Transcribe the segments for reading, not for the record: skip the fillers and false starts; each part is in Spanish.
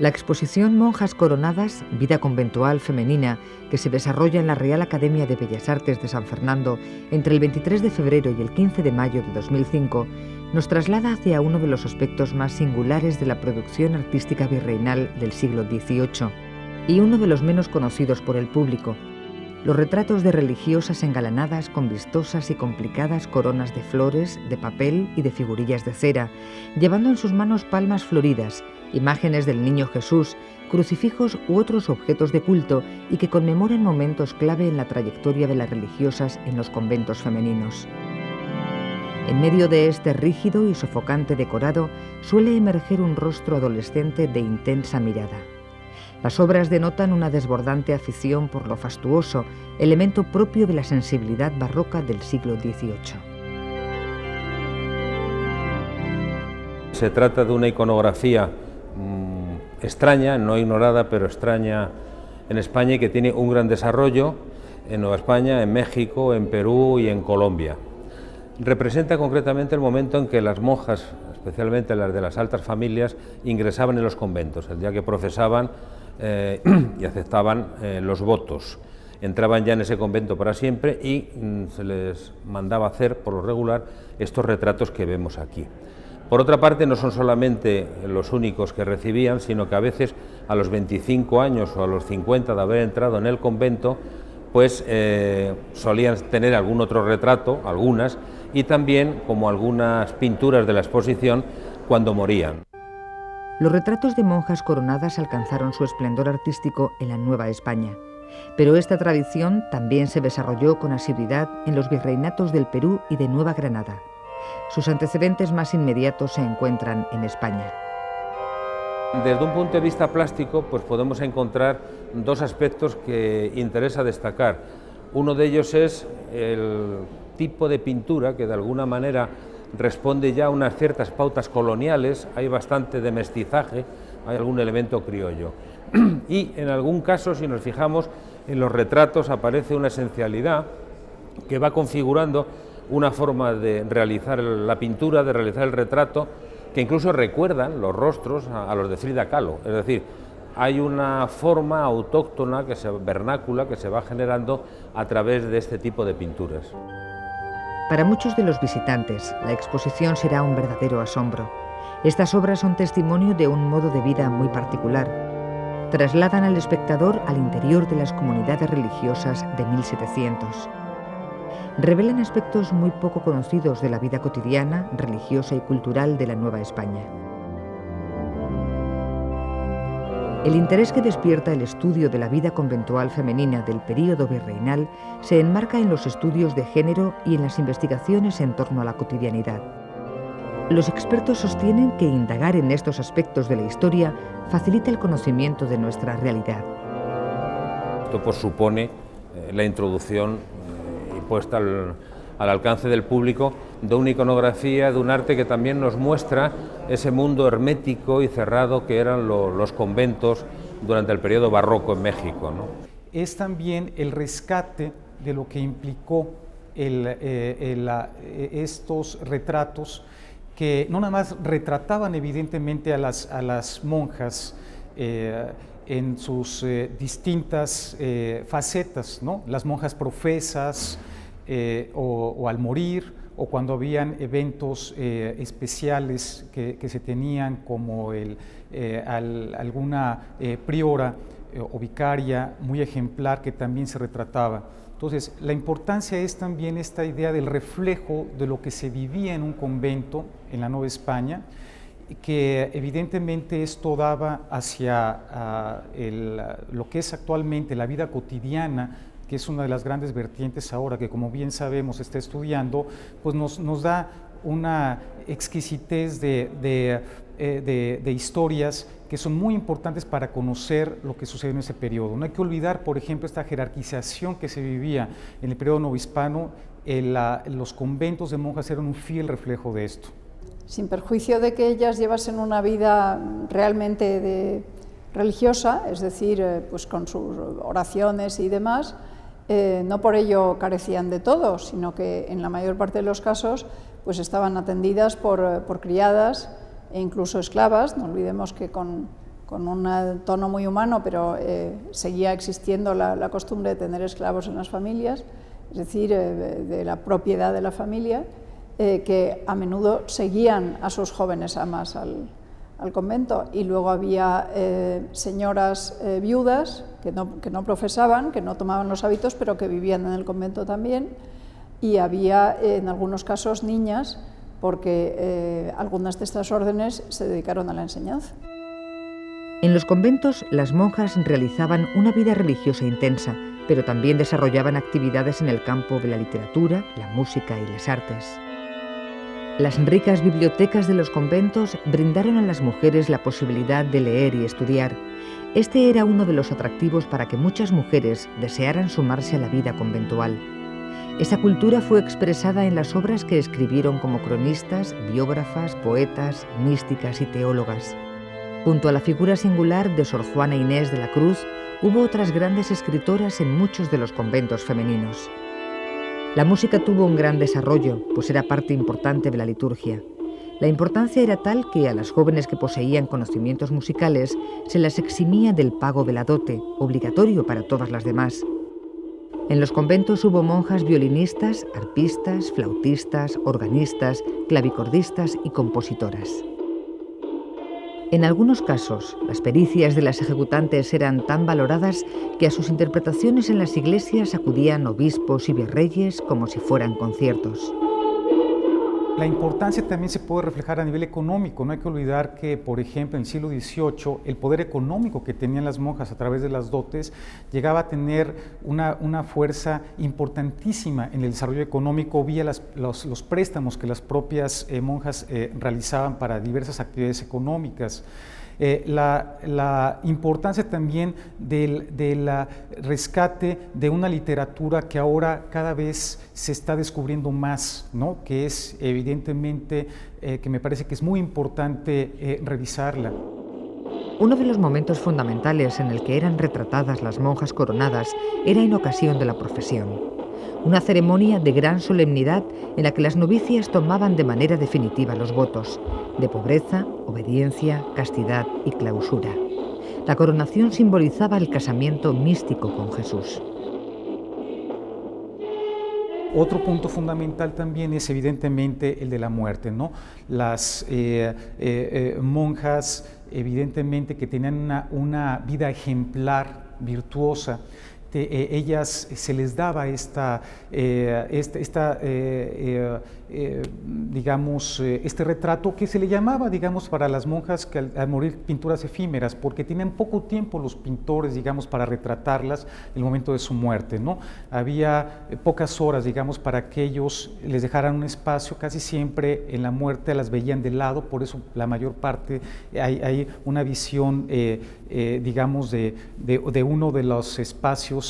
La exposición Monjas Coronadas, vida conventual femenina, que se desarrolla en la Real Academia de Bellas Artes de San Fernando entre el 23 de febrero y el 15 de mayo de 2005, nos traslada hacia uno de los aspectos más singulares de la producción artística virreinal del siglo XVIII y uno de los menos conocidos por el público: los retratos de religiosas engalanadas con vistosas y complicadas coronas de flores, de papel y de figurillas de cera, llevando en sus manos palmas floridas, imágenes del Niño Jesús, crucifijos u otros objetos de culto, y que conmemoran momentos clave en la trayectoria de las religiosas en los conventos femeninos. En medio de este rígido y sofocante decorado suele emerger un rostro adolescente de intensa mirada. Las obras denotan una desbordante afición por lo fastuoso, elemento propio de la sensibilidad barroca del siglo XVIII. Se trata de una iconografía extraña, no ignorada, pero extraña en España, y que tiene un gran desarrollo en Nueva España, en México, en Perú y en Colombia. Representa concretamente el momento en que las monjas, especialmente las de las altas familias, ingresaban en los conventos, el día que profesaban y aceptaban los votos. Entraban ya en ese convento para siempre y se les mandaba hacer, por lo regular, estos retratos que vemos aquí. Por otra parte, no son solamente los únicos que recibían, sino que a veces a los 25 años o a los 50 de haber entrado en el convento, pues solían tener algún otro retrato, algunas, y también como algunas pinturas de la exposición cuando morían. Los retratos de monjas coronadas alcanzaron su esplendor artístico en la Nueva España, pero esta tradición también se desarrolló con asiduidad en los virreinatos del Perú y de Nueva Granada. Sus antecedentes más inmediatos se encuentran en España. Desde un punto de vista plástico, pues podemos encontrar dos aspectos que interesa destacar. Uno de ellos es el tipo de pintura que de alguna manera responde ya a unas ciertas pautas coloniales, hay bastante de mestizaje, hay algún elemento criollo. Y en algún caso, si nos fijamos, en los retratos aparece una esencialidad que va configurando una forma de realizar la pintura, de realizar el retrato, que incluso recuerdan los rostros a los de Frida Kahlo. Es decir, hay una forma autóctona, vernácula, que se va generando a través de este tipo de pinturas. Para muchos de los visitantes, la exposición será un verdadero asombro. Estas obras son testimonio de un modo de vida muy particular. Trasladan al espectador al interior de las comunidades religiosas de 1700. Revelan aspectos muy poco conocidos de la vida cotidiana, religiosa y cultural de la Nueva España. El interés que despierta el estudio de la vida conventual femenina del período virreinal se enmarca en los estudios de género y en las investigaciones en torno a la cotidianidad. Los expertos sostienen que indagar en estos aspectos de la historia facilita el conocimiento de nuestra realidad. Esto pues supone la introducción y puesta al alcance del público de una iconografía, de un arte que también nos muestra ese mundo hermético y cerrado que eran los conventos durante el periodo barroco en México, ¿no? Es también el rescate de lo que implicó estos retratos, que no nada más retrataban evidentemente a las monjas en sus distintas facetas, ¿no? Las monjas profesas, o al morir, o cuando habían eventos especiales que se tenían, como alguna priora o vicaria muy ejemplar que también se retrataba. Entonces, la importancia es también esta idea del reflejo de lo que se vivía en un convento en la Nueva España, que evidentemente esto daba hacia lo que es actualmente la vida cotidiana, que es una de las grandes vertientes ahora, que como bien sabemos se está estudiando, pues nos da una exquisitez de historias que son muy importantes para conocer lo que sucedió en ese periodo. No hay que olvidar, por ejemplo, esta jerarquización que se vivía en el periodo novohispano. Los conventos de monjas eran un fiel reflejo de esto. Sin perjuicio de que ellas llevasen una vida realmente religiosa, es decir, pues con sus oraciones y demás, no por ello carecían de todo, sino que en la mayor parte de los casos pues estaban atendidas por criadas e incluso esclavas. No olvidemos que con con un tono muy humano, pero seguía existiendo la costumbre de tener esclavos en las familias, es decir, de la propiedad de la familia, que a menudo seguían a sus jóvenes amas al convento, y luego había señoras viudas que no profesaban, que no tomaban los hábitos, pero que vivían en el convento también, y había en algunos casos niñas, porque algunas de estas órdenes se dedicaron a la enseñanza. En los conventos, las monjas realizaban una vida religiosa intensa, pero también desarrollaban actividades en el campo de la literatura, la música y las artes. Las ricas bibliotecas de los conventos brindaron a las mujeres la posibilidad de leer y estudiar. Este era uno de los atractivos para que muchas mujeres desearan sumarse a la vida conventual. Esa cultura fue expresada en las obras que escribieron como cronistas, biógrafas, poetas, místicas y teólogas. Junto a la figura singular de Sor Juana Inés de la Cruz, hubo otras grandes escritoras en muchos de los conventos femeninos. La música tuvo un gran desarrollo, pues era parte importante de la liturgia. La importancia era tal que a las jóvenes que poseían conocimientos musicales se las eximía del pago de la dote, obligatorio para todas las demás. En los conventos hubo monjas violinistas, arpistas, flautistas, organistas, clavicordistas y compositoras. En algunos casos, las pericias de las ejecutantes eran tan valoradas que a sus interpretaciones en las iglesias acudían obispos y virreyes como si fueran conciertos. La importancia también se puede reflejar a nivel económico. No hay que olvidar que, por ejemplo, en el siglo XVIII, el poder económico que tenían las monjas a través de las dotes llegaba a tener una fuerza importantísima en el desarrollo económico vía los préstamos que las propias monjas realizaban para diversas actividades económicas. La importancia también del rescate de una literatura que ahora cada vez se está descubriendo más, ¿no? Que es evidentemente, que me parece que es muy importante revisarla. Uno de los momentos fundamentales en el que eran retratadas las monjas coronadas era en ocasión de la profesión. Una ceremonia de gran solemnidad en la que las novicias tomaban de manera definitiva los votos de pobreza, obediencia, castidad y clausura. La coronación simbolizaba el casamiento místico con Jesús. Otro punto fundamental también es evidentemente el de la muerte, ¿no? Las monjas evidentemente que tenían una vida ejemplar, virtuosa, ellas se les daba este retrato que se le llamaba, digamos, para las monjas que al morir pinturas efímeras, porque tenían poco tiempo los pintores, digamos, para retratarlas en el momento de su muerte, ¿no? Había pocas horas, digamos, para que ellos les dejaran un espacio. Casi siempre en la muerte las veían de lado, por eso la mayor parte hay una visión, digamos, de uno de los espacios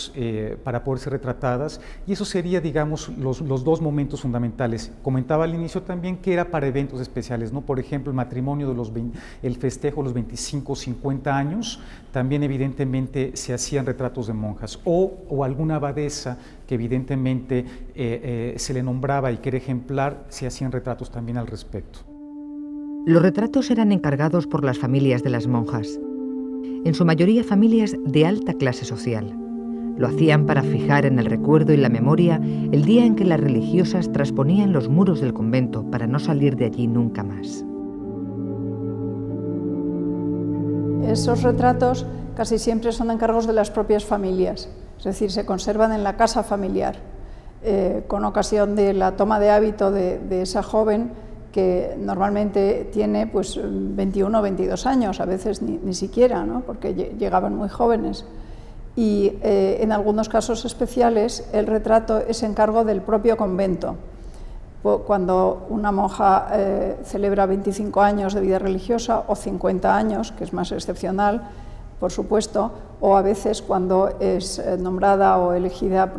para poder ser retratadas, y eso sería, digamos, los dos momentos fundamentales. Comentaba al inicio también que era para eventos especiales, ¿no? Por ejemplo, el matrimonio el festejo de los 25 o 50 años, también evidentemente se hacían retratos de monjas, o alguna abadesa que evidentemente se le nombraba y que era ejemplar, se hacían retratos también al respecto. Los retratos eran encargados por las familias de las monjas, en su mayoría familias de alta clase social. Lo hacían para fijar en el recuerdo y la memoria el día en que las religiosas trasponían los muros del convento para no salir de allí nunca más. Esos retratos casi siempre son encargos de las propias familias, es decir, se conservan en la casa familiar, con ocasión de la toma de hábito de esa joven que normalmente tiene pues 21 o 22 años, a veces ni siquiera, ¿no? Porque llegaban muy jóvenes. Y en algunos casos especiales el retrato es encargo del propio convento. Cuando una monja celebra 25 años de vida religiosa o 50 años, que es más excepcional, por supuesto, o a veces cuando es nombrada o elegida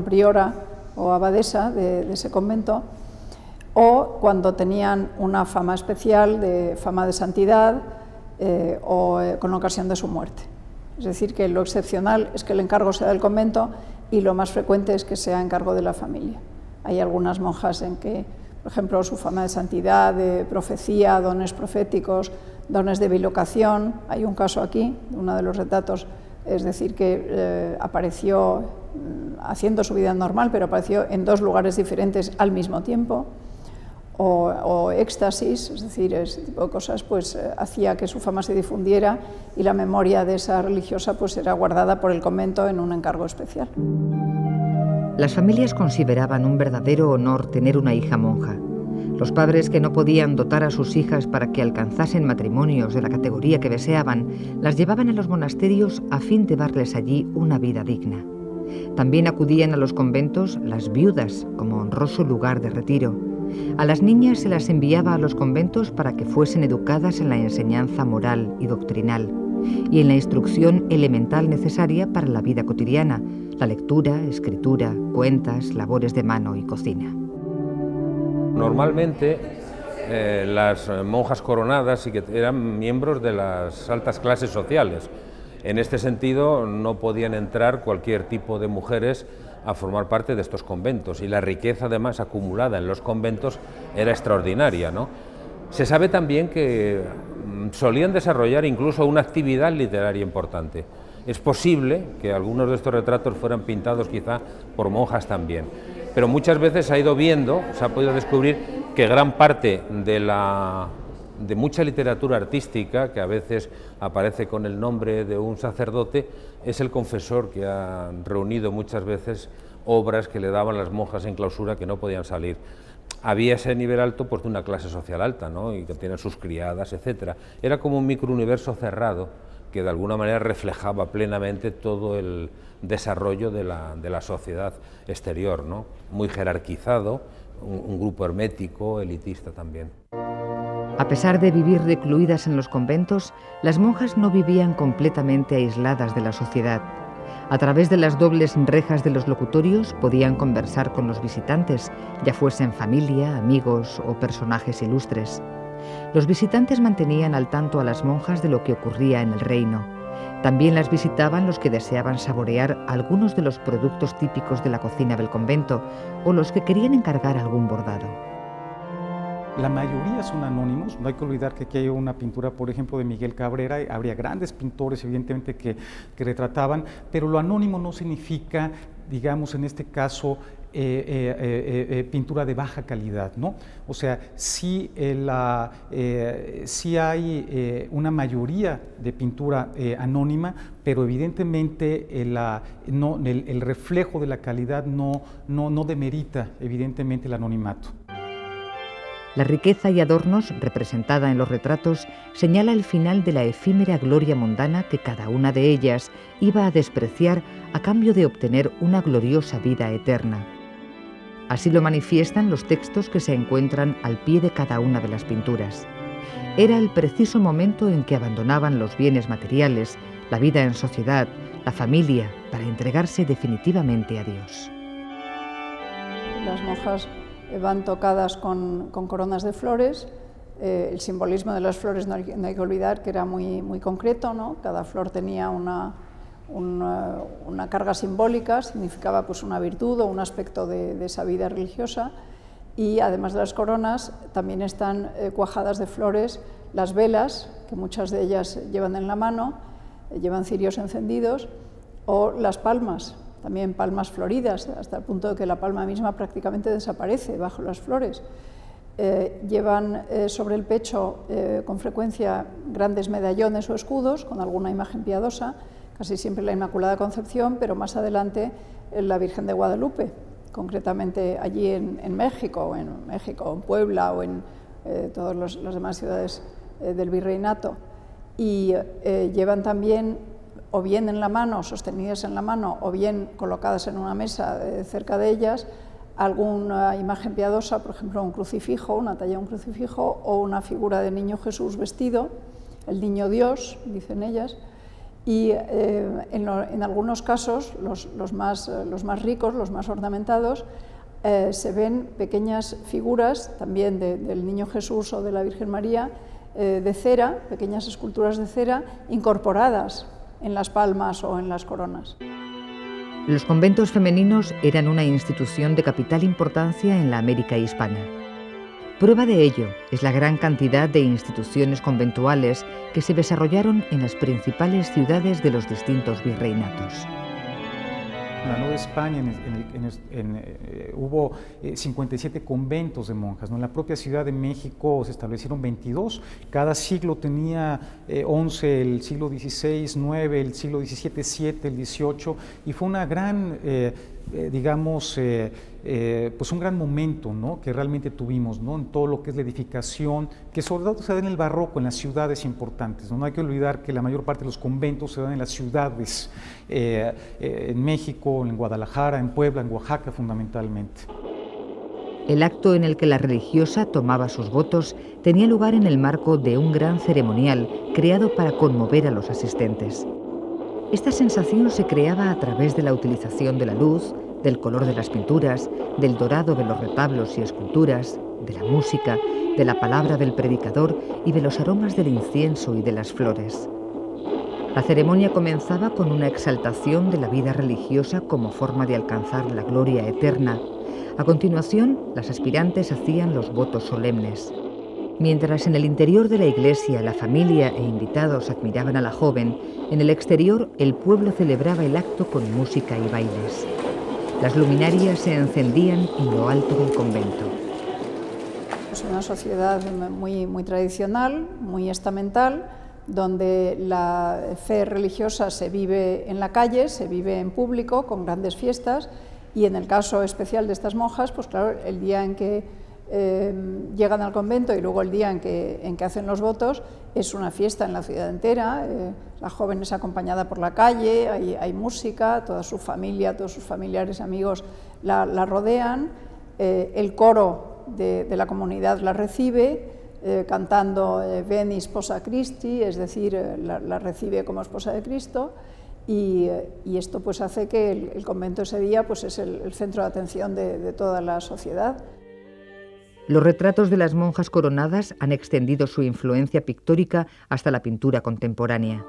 priora o abadesa de ese convento, o cuando tenían una fama especial, fama de santidad, o con ocasión de su muerte. Es decir, que lo excepcional es que el encargo sea del convento y lo más frecuente es que sea encargo de la familia. Hay algunas monjas en que, por ejemplo, su fama de santidad, de profecía, dones proféticos, dones de bilocación. Hay un caso aquí, uno de los retratos, es decir, que apareció haciendo su vida normal, pero apareció en dos lugares diferentes al mismo tiempo. O éxtasis, es decir, ese tipo de cosas, pues hacía que su fama se difundiera y la memoria de esa religiosa pues era guardada por el convento en un encargo especial. Las familias consideraban un verdadero honor tener una hija monja. Los padres que no podían dotar a sus hijas para que alcanzasen matrimonios de la categoría que deseaban, las llevaban a los monasterios a fin de darles allí una vida digna. También acudían a los conventos las viudas como honroso lugar de retiro. A las niñas se las enviaba a los conventos para que fuesen educadas en la enseñanza moral y doctrinal y en la instrucción elemental necesaria para la vida cotidiana, la lectura, escritura, cuentas, labores de mano y cocina. Normalmente las monjas coronadas sí que eran miembros de las altas clases sociales. En este sentido no podían entrar cualquier tipo de mujeres a formar parte de estos conventos, y la riqueza además acumulada en los conventos era extraordinaria, ¿no? Se sabe también que solían desarrollar incluso una actividad literaria importante. Es posible que algunos de estos retratos fueran pintados quizá por monjas también, pero muchas veces se ha ido viendo, se ha podido descubrir que gran parte de mucha literatura artística, que a veces aparece con el nombre de un sacerdote, es el confesor que ha reunido muchas veces obras que le daban las monjas en clausura que no podían salir. Había ese nivel alto pues, de una clase social alta, ¿no? Y que tienen sus criadas, etc. Era como un microuniverso cerrado que de alguna manera reflejaba plenamente todo el desarrollo de la sociedad exterior, ¿no? Muy jerarquizado, un grupo hermético, elitista también. A pesar de vivir recluidas en los conventos, las monjas no vivían completamente aisladas de la sociedad. A través de las dobles rejas de los locutorios podían conversar con los visitantes, ya fuesen familia, amigos o personajes ilustres. Los visitantes mantenían al tanto a las monjas de lo que ocurría en el reino. También las visitaban los que deseaban saborear algunos de los productos típicos de la cocina del convento o los que querían encargar algún bordado. La mayoría son anónimos. No hay que olvidar que aquí hay una pintura, por ejemplo, de Miguel Cabrera. Habría grandes pintores, evidentemente, que retrataban, pero lo anónimo no significa, digamos, en este caso, pintura de baja calidad, ¿no? O sea, sí hay una mayoría de pintura anónima, pero evidentemente el reflejo de la calidad no demerita, evidentemente, el anonimato. La riqueza y adornos representada en los retratos señala el final de la efímera gloria mundana que cada una de ellas iba a despreciar a cambio de obtener una gloriosa vida eterna. Así lo manifiestan los textos que se encuentran al pie de cada una de las pinturas. Era el preciso momento en que abandonaban los bienes materiales, la vida en sociedad, la familia, para entregarse definitivamente a Dios. Las monjas van tocadas con coronas de flores. El simbolismo de las flores no hay que olvidar que era muy concreto, ¿no? Cada flor tenía una carga simbólica, significaba pues una virtud o un aspecto de esa vida religiosa, y además de las coronas también están cuajadas de flores las velas, que muchas de ellas llevan en la mano, llevan cirios encendidos, o las palmas, también palmas floridas, hasta el punto de que la palma misma prácticamente desaparece bajo las flores. Llevan sobre el pecho con frecuencia grandes medallones o escudos con alguna imagen piadosa, casi siempre la Inmaculada Concepción, pero más adelante la Virgen de Guadalupe, concretamente allí en México, en Puebla o en todas las demás ciudades del virreinato. Y llevan también, o bien en la mano, sostenidas en la mano, o bien colocadas en una mesa cerca de ellas, alguna imagen piadosa, por ejemplo un crucifijo, una talla de un crucifijo, o una figura de niño Jesús vestido, el niño Dios, dicen ellas. Y en algunos casos, los más ricos, los más ornamentados, se ven pequeñas figuras también del niño Jesús o de la Virgen María, de cera, pequeñas esculturas de cera incorporadas en las palmas o en las coronas. Los conventos femeninos eran una institución de capital importancia en la América hispana. Prueba de ello es la gran cantidad de instituciones conventuales que se desarrollaron en las principales ciudades de los distintos virreinatos. En la Nueva España hubo 57 conventos de monjas, ¿no? En la propia Ciudad de México se establecieron 22, cada siglo tenía 11, el siglo XVI, 9, el siglo XVII, 7, el XVIII, y fue una gran, pues un gran momento, ¿no?, que realmente tuvimos, ¿no?, en todo lo que es la edificación, que sobre todo se da en el barroco, en las ciudades importantes, ¿no? No hay que olvidar que la mayor parte de los conventos se dan en las ciudades, en México, en Guadalajara, en Puebla, en Oaxaca fundamentalmente. El acto en el que la religiosa tomaba sus votos tenía lugar en el marco de un gran ceremonial creado para conmover a los asistentes. Esta sensación se creaba a través de la utilización de la luz, del color de las pinturas, del dorado de los retablos y esculturas, de la música, de la palabra del predicador y de los aromas del incienso y de las flores. La ceremonia comenzaba con una exaltación de la vida religiosa como forma de alcanzar la gloria eterna. A continuación, las aspirantes hacían los votos solemnes. Mientras en el interior de la iglesia la familia e invitados admiraban a la joven, en el exterior el pueblo celebraba el acto con música y bailes. Las luminarias se encendían en lo alto del convento. Es una sociedad muy tradicional, muy estamental, donde la fe religiosa se vive en la calle, se vive en público, con grandes fiestas, y en el caso especial de estas monjas, pues claro, el día en que llegan al convento y luego el día en que hacen los votos, es una fiesta en la ciudad entera. La joven es acompañada por la calle, hay música, toda su familia, todos sus familiares, amigos la rodean, el coro de la comunidad la recibe, cantando Veni sposa Christi, es decir, la recibe como esposa de Cristo, y esto pues hace que el convento ese día pues es el centro de atención de toda la sociedad. Los retratos de las monjas coronadas han extendido su influencia pictórica hasta la pintura contemporánea.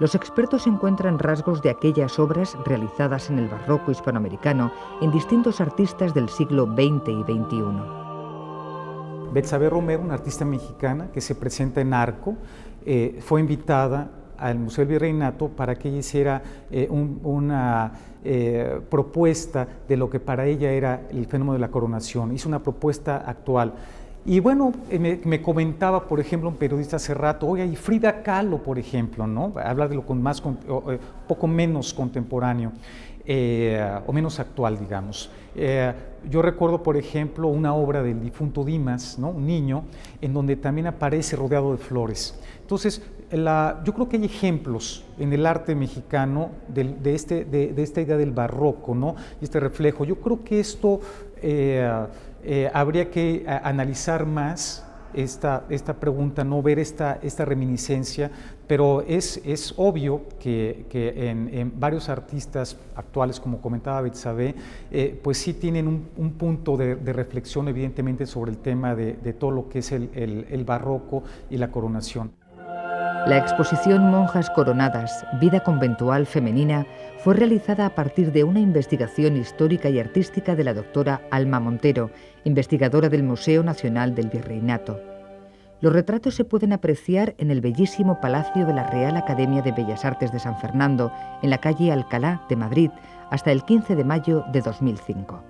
Los expertos encuentran rasgos de aquellas obras realizadas en el barroco hispanoamericano en distintos artistas del siglo XX y XXI. Betsabe Romero, una artista mexicana que se presenta en Arco, fue invitada al Museo del Virreinato para que ella hiciera una propuesta de lo que para ella era el fenómeno de la coronación. Hizo una propuesta actual. Y bueno, me comentaba, por ejemplo, un periodista hace rato, oiga, y Frida Kahlo, por ejemplo, ¿no? Habla de lo poco menos contemporáneo, o menos actual, digamos. Yo recuerdo, por ejemplo, una obra del difunto Dimas, ¿no?, un niño, en donde también aparece rodeado de flores. Entonces, yo creo que hay ejemplos en el arte mexicano de esta idea del barroco, ¿no?, y este reflejo. Yo creo que esto habría que analizar más esta pregunta, no ver esta reminiscencia, pero es obvio que en varios artistas actuales, como comentaba Betsabe, pues sí tienen un punto de reflexión evidentemente sobre el tema de todo lo que es el barroco y la coronación. La exposición Monjas Coronadas, vida conventual femenina, fue realizada a partir de una investigación histórica y artística de la doctora Alma Montero, investigadora del Museo Nacional del Virreinato. Los retratos se pueden apreciar en el bellísimo Palacio de la Real Academia de Bellas Artes de San Fernando, en la calle Alcalá de Madrid, hasta el 15 de mayo de 2005.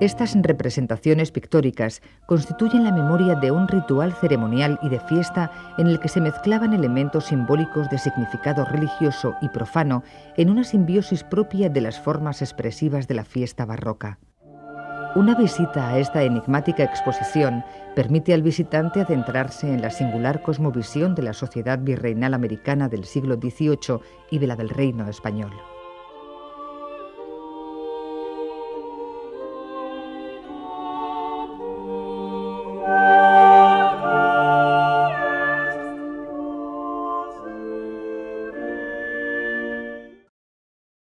Estas representaciones pictóricas constituyen la memoria de un ritual ceremonial y de fiesta en el que se mezclaban elementos simbólicos de significado religioso y profano en una simbiosis propia de las formas expresivas de la fiesta barroca. Una visita a esta enigmática exposición permite al visitante adentrarse en la singular cosmovisión de la sociedad virreinal americana del siglo XVIII y de la del Reino Español.